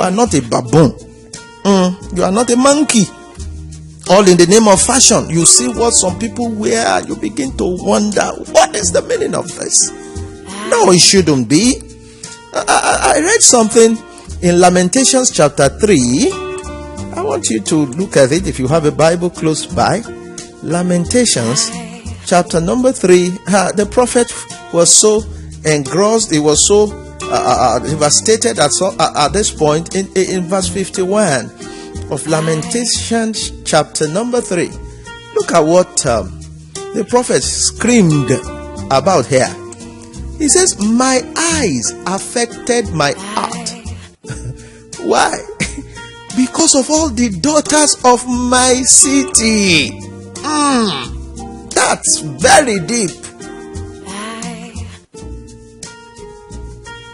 are not a baboon. You are not a monkey. All in the name of fashion. You see what some people wear, you begin to wonder, what is the meaning of this? No, it shouldn't be. I read something in Lamentations chapter 3. I want you to look at it if you have a Bible close by. Lamentations chapter number 3. The prophet was so engrossed, he was so devastated at this point in verse 51 of Lamentations chapter number 3. Look at what the prophet screamed about here. He says, my eyes affected my heart. Why? Because of all the daughters of my city. That's very deep.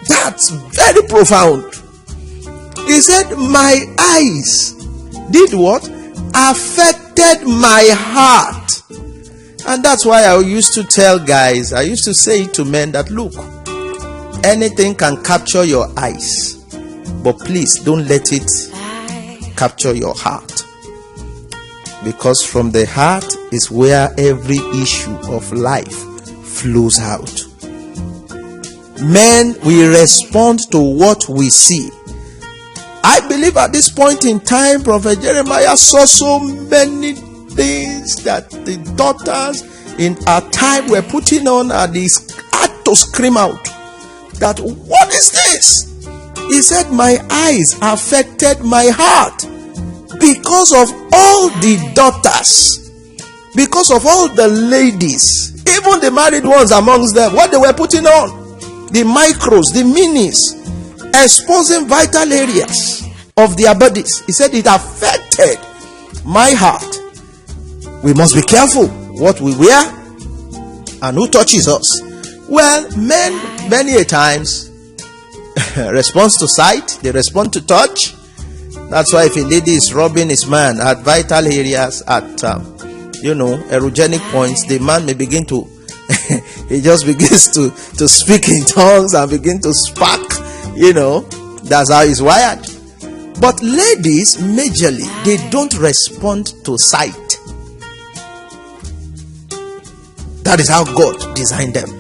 That's very profound. He said, my eyes did what? Affected my heart. And that's why I used to tell guys, I used to say to men that, look, anything can capture your eyes, but please don't let it capture your heart. Because from the heart is where every issue of life flows out. Men will respond to what we see. I believe at this point in time, Prophet Jeremiah saw so many things that the daughters in our time were putting on, and he had to scream out that, what is this? He said, my eyes affected my heart because of all the daughters, because of all the ladies, even the married ones amongst them, what they were putting on, the micros, the minis, exposing vital areas of their bodies. He said it affected my heart. We must be careful what we wear and who touches us. Well, men many a times respond to sight, they respond to touch. That's why if a lady is rubbing his man at vital areas, at erogenic points, the man may begin to he just begins to speak in tongues and begin to spark. That's how he's wired. But ladies, majorly, they don't respond to sight. That is how God designed them.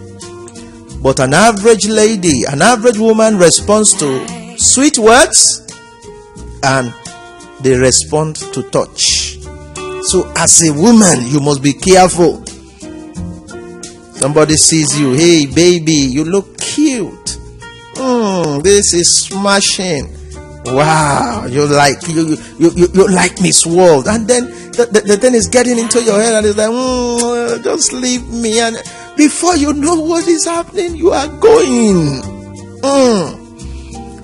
But an average lady, an average woman responds to sweet words, and they respond to touch. So as a woman, you must be careful. Somebody sees you, hey baby, you look cute. This is smashing. Wow, you like Miss World, and then the thing is getting into your head, and it's like, just leave me. And before you know what is happening, you are going.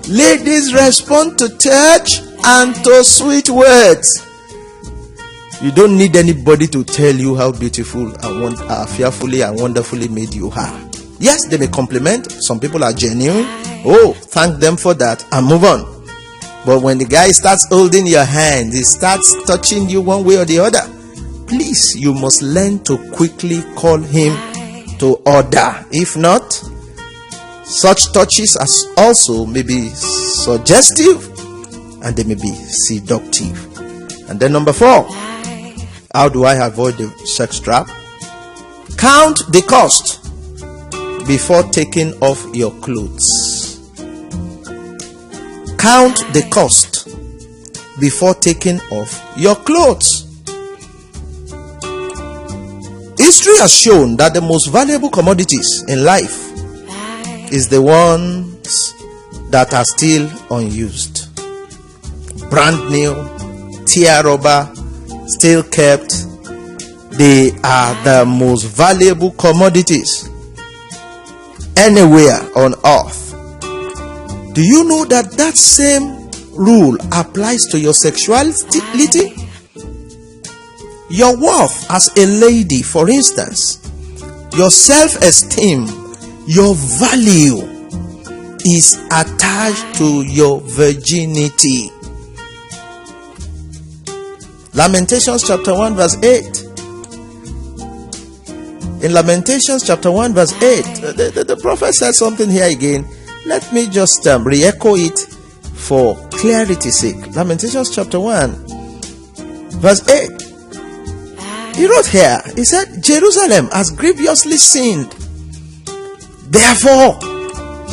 Ladies respond to touch and to sweet words. You don't need anybody to tell you how beautiful and fearfully and wonderfully made you are. Yes, they may compliment. Some people are genuine. Oh, thank them for that and move on. But when the guy starts holding your hand, he starts touching you one way or the other, please, you must learn to quickly call him to order. If not, such touches as also may be suggestive and they may be seductive. And then number 4, how do I avoid the sex trap? Count the cost before taking off your clothes. Count the cost before taking off your clothes. History has shown that the most valuable commodities in life is the ones that are still unused. Brand new, tear rubber, still kept. They are the most valuable commodities anywhere on earth. Do you know that same rule applies to your sexuality? Your worth as a lady, for instance, your self-esteem, your value is attached to your virginity. Lamentations chapter 1 verse 8. In Lamentations chapter 1 verse 8, the prophet said something here again. Let me just re-echo it for clarity's sake. Lamentations chapter 1, verse 8. He wrote here, he said, Jerusalem has grievously sinned. Therefore,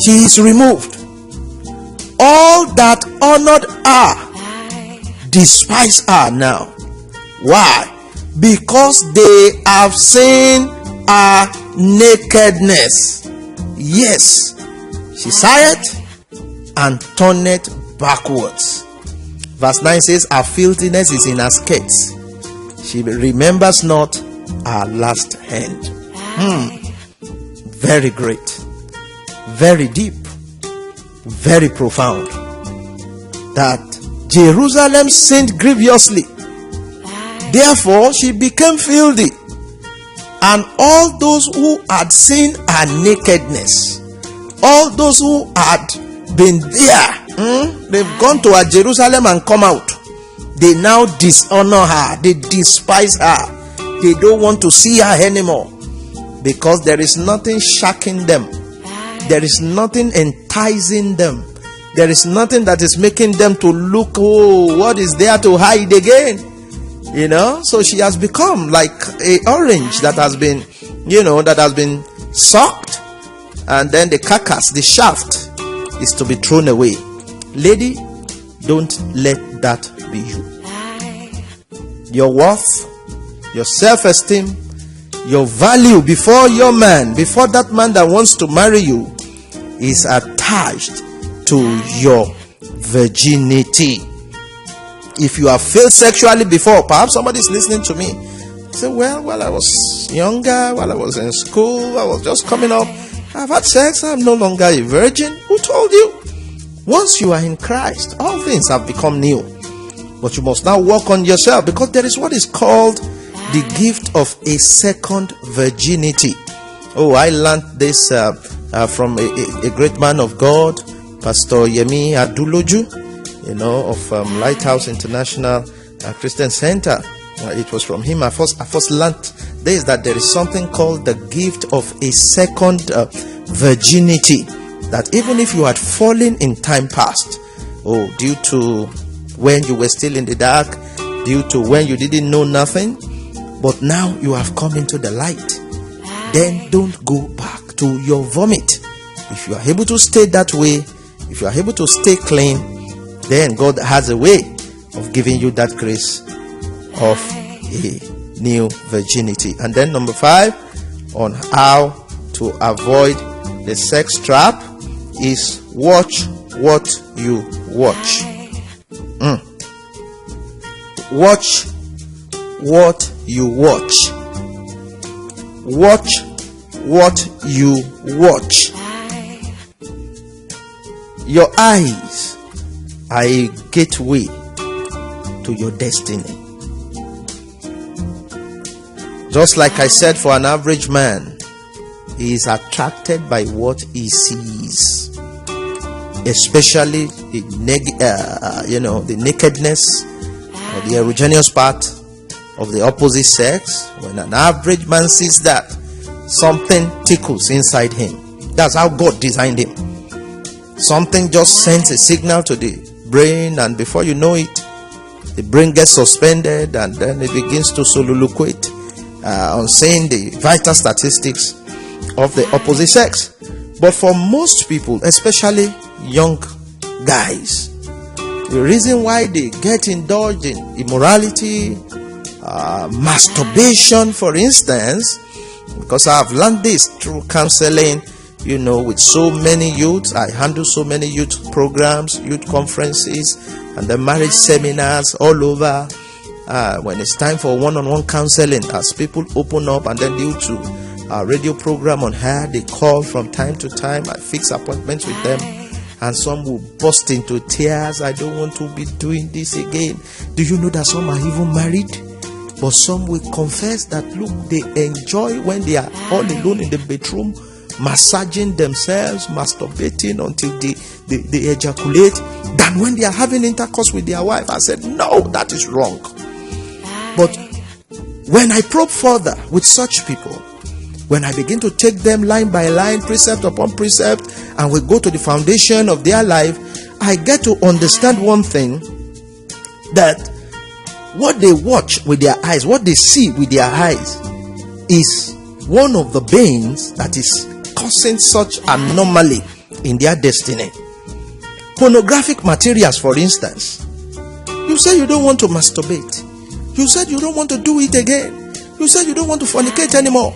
she is removed. All that honored her despise her now. Why? Because they have seen her nakedness. Yes, she sigheth and turneth backwards. Verse 9 says, her filthiness is in her skirts. She remembers not her last end. Very great, very deep, very profound. That Jerusalem sinned grievously. Therefore, she became filthy. And all those who had seen her nakedness, all those who had been there, they've gone to her Jerusalem and come out. They now dishonor her. They despise her. They don't want to see her anymore. Because there is nothing shocking them. There is nothing enticing them. There is nothing that is making them to look, oh, what is there to hide again? You know, so she has become like a orange that has been, that has been sucked, and then the carcass, the shaft, is to be thrown away. Lady, don't let that be you. Your worth, your self-esteem, your value before your man, before that man that wants to marry you, is attached to your virginity. If you have failed sexually before, perhaps somebody is listening to me. Say, well, while I was younger, while I was in school, I was just coming up, I've had sex, I'm no longer a virgin. Who told you? Once you are in Christ, all things have become new. But you must now work on yourself, because there is what is called the gift of a second virginity. Oh, I learned this from a great man of God, Pastor Yemi Aduloju, of Lighthouse International Christian Center. It was from him I first learned this, that there is something called the gift of a second virginity. That even if you had fallen in time past, due to when you were still in the dark, due to when you didn't know nothing, but now you have come into the light, then don't go back to your vomit. If you are able to stay that way, if you are able to stay clean, then God has a way of giving you that grace of a new virginity. And then number 5 on how to avoid the sex trap is watch what you watch. Watch what you watch. Watch what you watch. Your eyes are a gateway to your destiny. Just like I said, for an average man, he is attracted by what he sees, especially the nakedness or the erogenous part of the opposite sex. When an average man sees that, something tickles inside him. That's how God designed him. Something just sends a signal to the brain, and before you know it, the brain gets suspended, and then it begins to soliloquate on saying the vital statistics of the opposite sex. But for most people, especially young guys, the reason why they get indulged in immorality, masturbation, for instance, because I have learned this through counseling, with so many youths. I handle so many youth programs, youth conferences, and the marriage seminars all over. When it's time for one-on-one counseling, as people open up, and then due to a radio program on air, they call from time to time. I fix appointments with them, and some will burst into tears. I don't want to be doing this again. Do you know that some are even married? But some will confess that, look, they enjoy when they are all alone in the bedroom, massaging themselves, masturbating until they ejaculate, than when they are having intercourse with their wife. I said, no, that is wrong. But when I probe further with such people, when I begin to take them line by line, precept upon precept, and we go to the foundation of their life, I get to understand one thing, that what they watch with their eyes, what they see with their eyes, is one of the banes that is causing such anomaly in their destiny. Pornographic materials, for instance. You say you don't want to masturbate. You said you don't want to do it again. You said you don't want to fornicate anymore.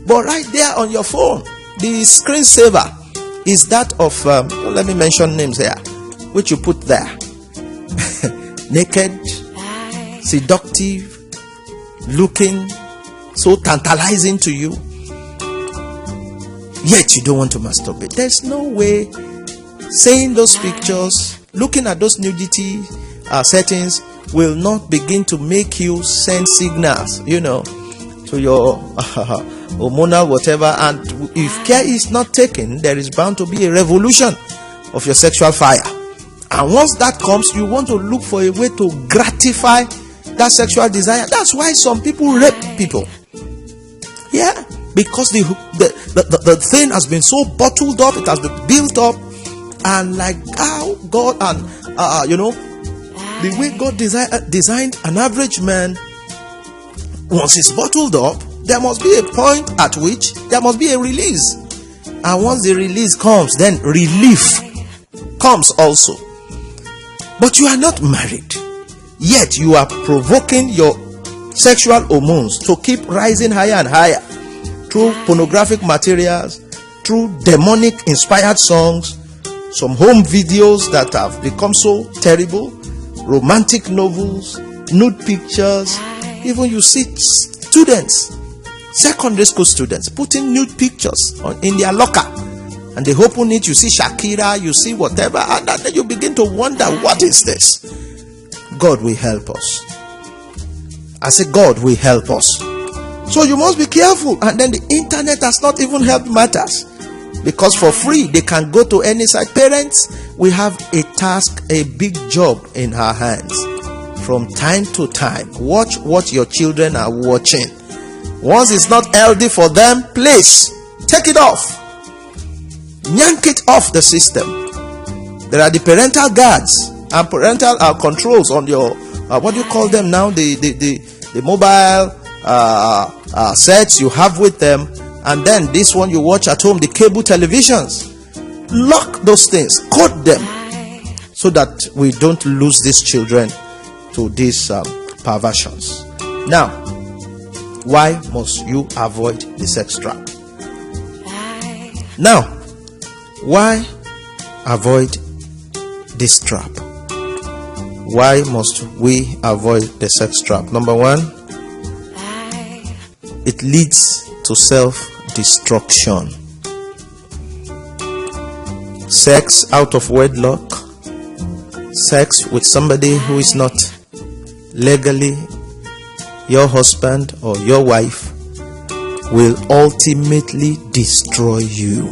But right there on your phone, the screensaver is that of, let me mention names here, which you put there. Naked, seductive, looking, so tantalizing to you. Yet you don't want to masturbate. There's no way seeing those pictures, looking at those nudity settings will not begin to make you send signals, to your hormonal whatever. And if care is not taken, there is bound to be a revolution of your sexual fire. And once that comes, you want to look for a way to gratify that sexual desire. That's why some people rape people. Yeah, because the thing has been so bottled up, it has been built up, and like how God and the way God designed an average man, once it's bottled up, there must be a point at which there must be a release. And once the release comes, then relief comes also. But you are not married, yet you are provoking your sexual hormones to keep rising higher and higher through pornographic materials, through demonic inspired songs, some home videos that have become so terrible, romantic novels, nude pictures. Even you see students, secondary school students, putting nude pictures in their locker, and they open it, you see Shakira, you see whatever, and then you begin to wonder, what is this? God will help us. I say God will help us. So you must be careful. And then the internet has not even helped matters, because for free they can go to any site. Parents, we have a task, a big job in our hands. From time to time, watch what your children are watching. Once it's not healthy for them, please take it off. Yank it off the system. There are the parental guards and parental controls on your what do you call them now, the mobile sets you have with them. And then this one you watch at home, the cable televisions. Lock those things, code them, so that we don't lose these children to these perversions. Now, why must you avoid the sex trap? Now, why avoid this trap? Why must we avoid the sex trap? Number one, it leads to self-destruction. Sex out of wedlock, sex with somebody who is not legally your husband or your wife, will ultimately destroy you.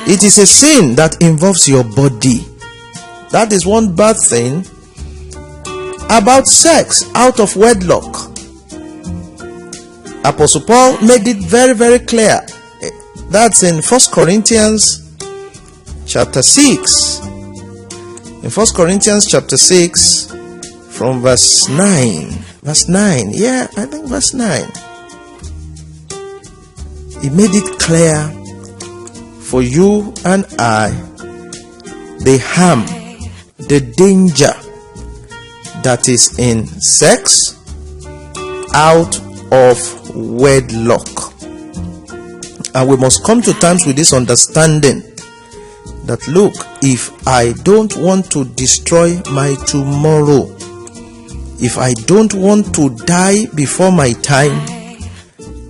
It is a sin that involves your body. That is one bad thing about sex out of wedlock. Apostle Paul made it very, very clear. That's in 1 Corinthians chapter 6. In 1 Corinthians chapter 6, from verse 9. Verse 9. Yeah, I think verse 9. He made it clear for you and I the harm, the danger that is in sex out of wedlock. And we must come to terms with this understanding that, look, if I don't want to destroy my tomorrow, if I don't want to die before my time,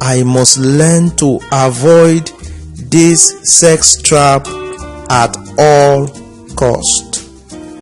I must learn to avoid this sex trap at all cost.